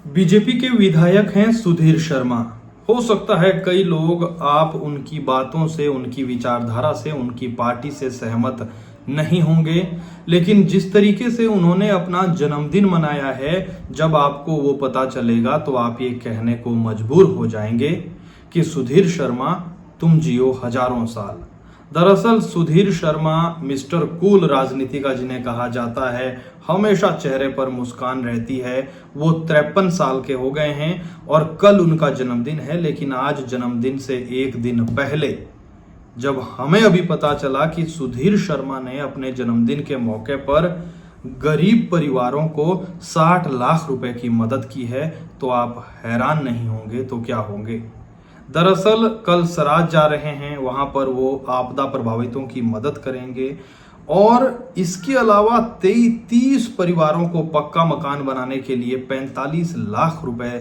BJP के विधायक हैं सुधीर शर्मा। हो सकता है कई लोग आप उनकी बातों से, उनकी विचारधारा से, उनकी पार्टी से सहमत नहीं होंगे, लेकिन जिस तरीके से उन्होंने अपना जन्मदिन मनाया है, जब आपको वो पता चलेगा तो आप ये कहने को मजबूर हो जाएंगे कि सुधीर शर्मा तुम जियो हजारों साल। दरअसल सुधीर शर्मा मिस्टर कूल राजनीति का जिन्हें कहा जाता है, हमेशा चेहरे पर मुस्कान रहती है। वो 53 साल के हो गए हैं और कल उनका जन्मदिन है। लेकिन आज जन्मदिन से एक दिन पहले जब हमें अभी पता चला कि सुधीर शर्मा ने अपने जन्मदिन के मौके पर गरीब परिवारों को 60 लाख रुपए की मदद की है, तो आप हैरान नहीं होंगे तो क्या होंगे। दरअसल कल सराज जा रहे हैं, वहां पर वो आपदा प्रभावितों की मदद करेंगे और इसके अलावा 30 परिवारों को पक्का मकान बनाने के लिए 45 लाख रुपए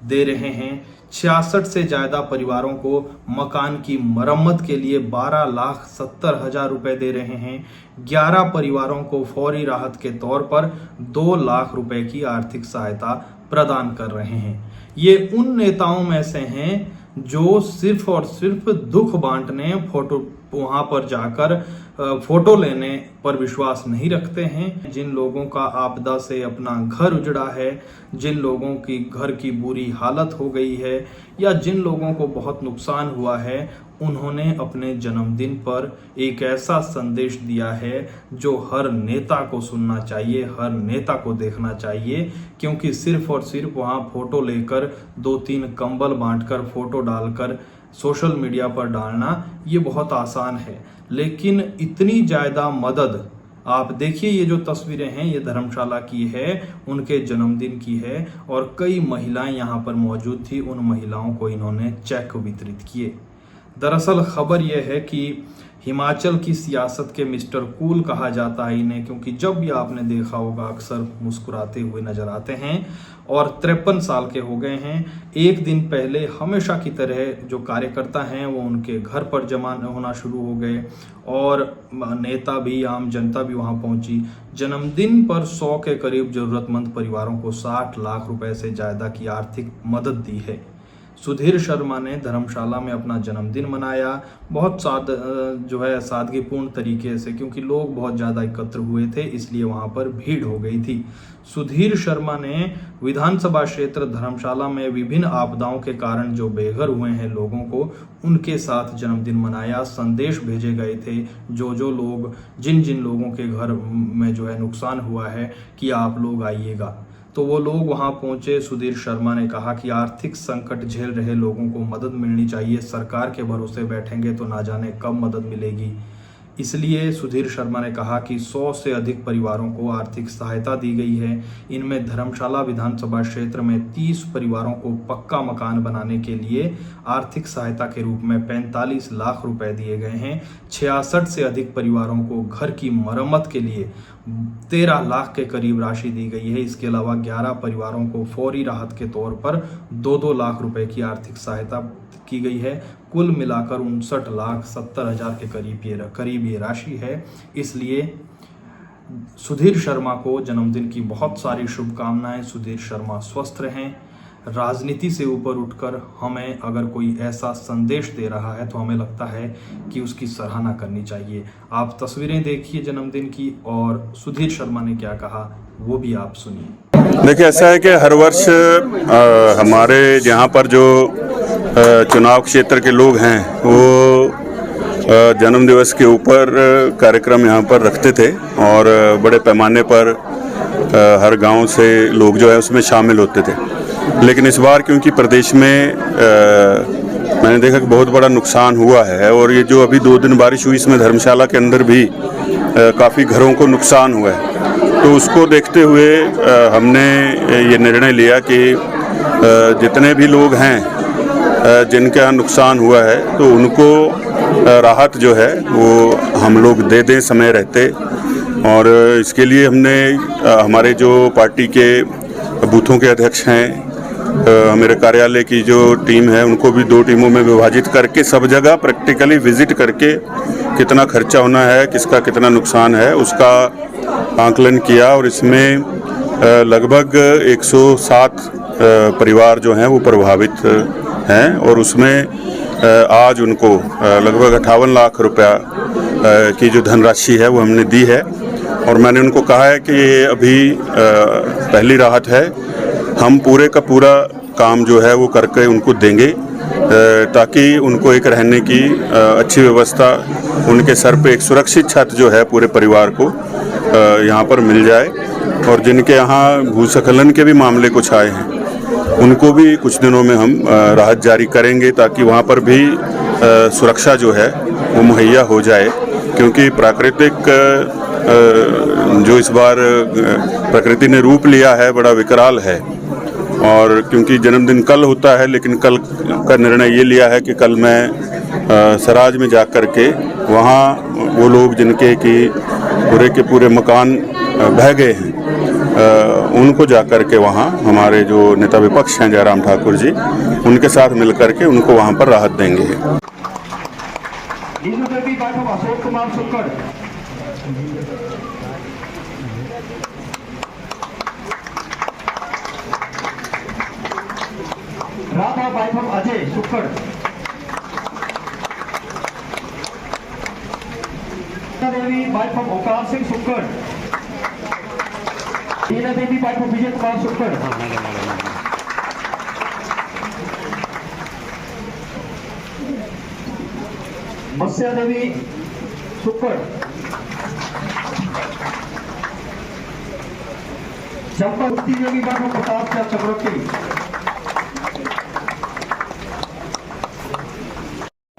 दे रहे हैं। 66 से ज्यादा परिवारों को मकान की मरम्मत के लिए 12,70,000 रुपए दे रहे हैं। 11 परिवारों को फौरी राहत के तौर पर 2 लाख रुपए की आर्थिक सहायता प्रदान कर रहे हैं। ये उन नेताओं में से हैं जो सिर्फ और सिर्फ दुख बांटने, वहां पर जाकर फोटो लेने पर विश्वास नहीं रखते हैं। जिन लोगों का आपदा से अपना घर उजड़ा है, जिन लोगों की घर की बुरी हालत हो गई है या जिन लोगों को बहुत नुकसान हुआ है, उन्होंने अपने जन्मदिन पर एक ऐसा संदेश दिया है जो हर नेता को सुनना चाहिए, हर नेता को देखना चाहिए। क्योंकि सिर्फ और सिर्फ वहां फोटो लेकर 2-3 कंबल बांटकर फोटो डालकर सोशल मीडिया पर डालना ये बहुत आसान है, लेकिन इतनी ज्यादा मदद आप देखिए। ये जो तस्वीरें हैं ये धर्मशाला की है, उनके जन्मदिन की है और कई महिलाएं यहाँ पर मौजूद थी। उन महिलाओं को इन्होंने चेक वितरित किए। दरअसल खबर यह है कि हिमाचल की सियासत के मिस्टर कूल कहा जाता है इन्हें, क्योंकि जब भी आपने देखा होगा अक्सर मुस्कुराते हुए नजर आते हैं और 53 साल के हो गए हैं। एक दिन पहले हमेशा की तरह जो कार्यकर्ता हैं वो उनके घर पर जमा होना शुरू हो गए और नेता भी, आम जनता भी वहां पहुंची। जन्मदिन पर 100 के करीब जरूरतमंद परिवारों को 60 लाख रुपए से ज्यादा की आर्थिक मदद दी है। सुधीर शर्मा ने धर्मशाला में अपना जन्मदिन मनाया, बहुत सादगीपूर्ण तरीके से, क्योंकि लोग बहुत ज़्यादा एकत्र हुए थे, इसलिए वहां पर भीड़ हो गई थी। सुधीर शर्मा ने विधानसभा क्षेत्र धर्मशाला में विभिन्न आपदाओं के कारण जो बेघर हुए हैं लोगों को, उनके साथ जन्मदिन मनाया। संदेश भेजे गए थे जो लोग, जिन लोगों के घर में नुकसान हुआ है कि आप लोग आइएगा, तो वो लोग वहां पहुंचे। सुधीर शर्मा ने कहा कि आर्थिक संकट झेल रहे लोगों को मदद मिलनी चाहिए, सरकार के भरोसे बैठेंगे तो ना जाने कब मदद मिलेगी। इसलिए सुधीर शर्मा ने कहा कि 100 से अधिक परिवारों को आर्थिक सहायता दी गई है। इनमें धर्मशाला विधानसभा क्षेत्र में 30 परिवारों को पक्का मकान बनाने के लिए आर्थिक सहायता के रूप में 45 लाख रुपए दिए गए हैं। 66 से अधिक परिवारों को घर की मरम्मत के लिए 13 लाख के करीब राशि दी गई है। इसके अलावा 11 परिवारों को फौरी राहत के तौर पर 2-2 लाख रुपए की आर्थिक सहायता की गई है। कुल मिलाकर 59,70,000 के करीब ये राशि है। इसलिए सुधीर शर्मा को जन्मदिन की बहुत सारी शुभकामनाएं। सुधीर शर्मा स्वस्थ रहें। राजनीति से ऊपर उठकर हमें अगर कोई ऐसा संदेश दे रहा है तो हमें लगता है कि उसकी सराहना करनी चाहिए। आप तस्वीरें देखिए जन्मदिन की और सुधीर शर्मा ने क्या कहा वो भी आप सुनिए। देखिए, ऐसा है कि हर वर्ष हमारे यहाँ पर जो चुनाव क्षेत्र के लोग हैं वो जन्म दिवस के ऊपर कार्यक्रम यहाँ पर रखते थे और बड़े पैमाने पर हर गांव से लोग जो है उसमें शामिल होते थे। लेकिन इस बार क्योंकि प्रदेश में मैंने देखा कि बहुत बड़ा नुकसान हुआ है और ये जो अभी 2 दिन बारिश हुई, इसमें धर्मशाला के अंदर भी काफ़ी घरों को नुकसान हुआ है। तो उसको देखते हुए हमने ये निर्णय लिया कि जितने भी लोग हैं जिनका नुकसान हुआ है तो उनको राहत जो है वो हम लोग दे दें समय रहते। और इसके लिए हमने हमारे जो पार्टी के बूथों के अध्यक्ष हैं, मेरे कार्यालय की जो टीम है, उनको भी 2 टीमों में विभाजित करके सब जगह प्रैक्टिकली विजिट करके कितना खर्चा होना है, किसका कितना नुकसान है, उसका आंकलन किया। और इसमें लगभग 107 परिवार जो हैं वो प्रभावित हैं और उसमें आज उनको लगभग 58 लाख रुपया की जो धनराशि है वो हमने दी है और मैंने उनको कहा है कि ये अभी पहली राहत है, हम पूरे का पूरा काम जो है वो करके उनको देंगे ताकि उनको एक रहने की अच्छी व्यवस्था, उनके सर पे एक सुरक्षित छत जो है पूरे परिवार को यहाँ पर मिल जाए। और जिनके यहाँ भूस्खलन के भी मामले कुछ आए हैं उनको भी कुछ दिनों में हम राहत जारी करेंगे ताकि वहाँ पर भी सुरक्षा जो है वो मुहैया हो जाए, क्योंकि प्राकृतिक जो इस बार प्रकृति ने रूप लिया है बड़ा विकराल है। और क्योंकि जन्मदिन कल होता है, लेकिन कल का निर्णय ये लिया है कि कल मैं सराज में जा कर के वहाँ वो लोग जिनके कि पूरे के पूरे मकान बह गए हैं उनको जा कर के वहाँ हमारे जो नेता विपक्ष हैं जयराम ठाकुर जी, उनके साथ मिल कर के उनको वहाँ पर राहत देंगे। अशोक कुमार सुक्कड़, राधा बाइफम अजय सुक्कड़, देवी बाइफम ओकार सिंह सुक्कड़, हीना देवी बाइफम विजय कुमार सुक्कड़, मत्स्या देवी सुक्कड़, चंपा देवी बाइफम प्रताप चंद चक्रवर्ती,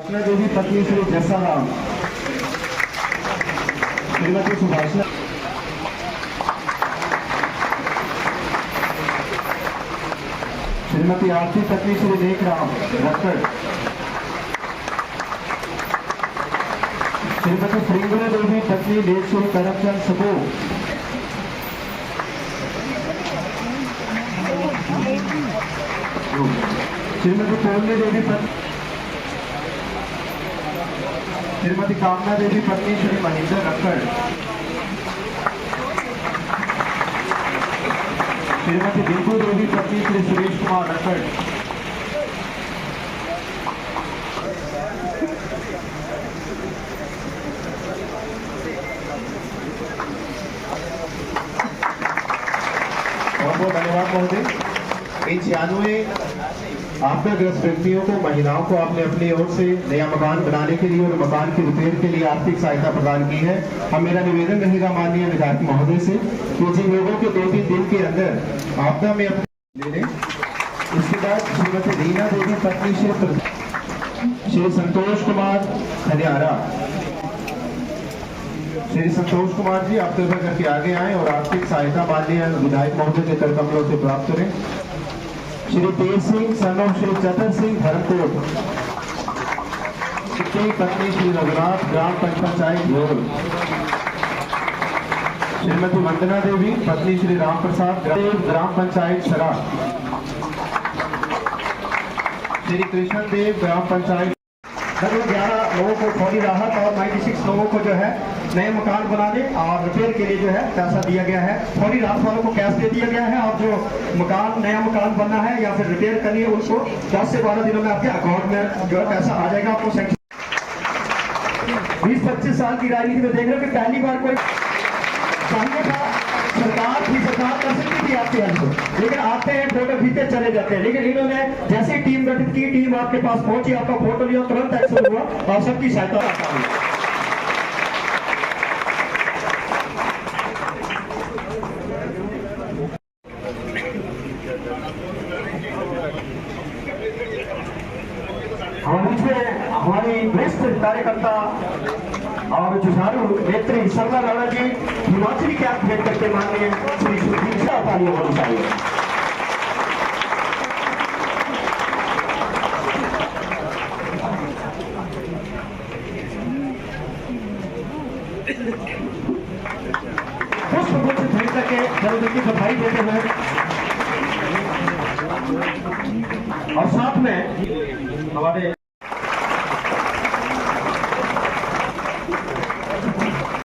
देवी पत्नी श्री जैसाराम, श्रीमती सुभाषना, श्रीमती आरती पत्नी श्री नेकराम रक्कड़, श्रीमती श्रींगला देवी पत्नी लेश्वरी करमचंद सबो, श्रीमती कोमली देवी पत्नी, श्रीमती कामना देवी पत्नी श्री महेंद्र रक्कड़, श्रीमती बिंदु देवी पत्नी श्री सुरेश कुमार रक्कड़, बहुत बहुत धन्यवाद महोदय। इन 96 आपदाग्रस्त व्यक्तियों को, महिलाओं को आपने अपनी ओर से नया मकान बनाने के लिए और मकान की रिपेयर के लिए आर्थिक सहायता प्रदान की है। अब मेरा निवेदन रहेगा माननीय विधायक महोदय से कि जिन लोगों के 2-3 दिन के अंदर आपदा में ले लें। इसके बाद श्रीमती रीना देवी पत्नी श्री संतोष कुमार हरियाणा, श्री संतोष कुमार जी आप कृपया करके आगे आए और आर्थिक सहायता माननीय विधायक महोदय के कमलों से प्राप्त करें। श्री तेज सिंह सन ऑफ श्री चतर सिंह धर्मकोट, पत्नी श्री रघुनाथ ग्राम पंचायत ढोल, श्रीमती वंदना देवी पत्नी श्री राम प्रसाद ग्राम पंचायत सरा, श्री कृष्ण देव ग्राम पंचायत। लगभग 11 लोगों को थोड़ी राहत और 96 लोगों को जो है नए मकान बनाने और रिपेयर के लिए जो है पैसा दिया गया है। थोड़ी राहत वालों को कैश दे दिया गया है और जो नया मकान बनना है या फिर रिपेयर करनी है उसको 10 से 12 दिनों में आपके अकाउंट में जो है पैसा आ जाएगा। आपको 20-25 साल की राजनीति में देख रहे हो कि पहली बार कोई चाहिए था, सरकार कर सकती थी आपके हेल्प, लेकिन आते हैं फोटो खींचते चले जाते हैं। लेकिन इन्होंने जैसे टीम गठित की, टीम आपके पास पहुंची, आपका फोटो लिया, तुरंत एक्शन हुआ और सबकी सहायता हमारी वरिष्ठ कार्यकर्ता और जुझारू नेत्री सरला राणा जी हिमाचली कैप भेंट करके माननीय श्री सुधीर शाह तालियां होनी चाहिए। पुष्प गुच्छ भेंट करके जन्मदिन की बधाई देते हुए और साथ में हमारे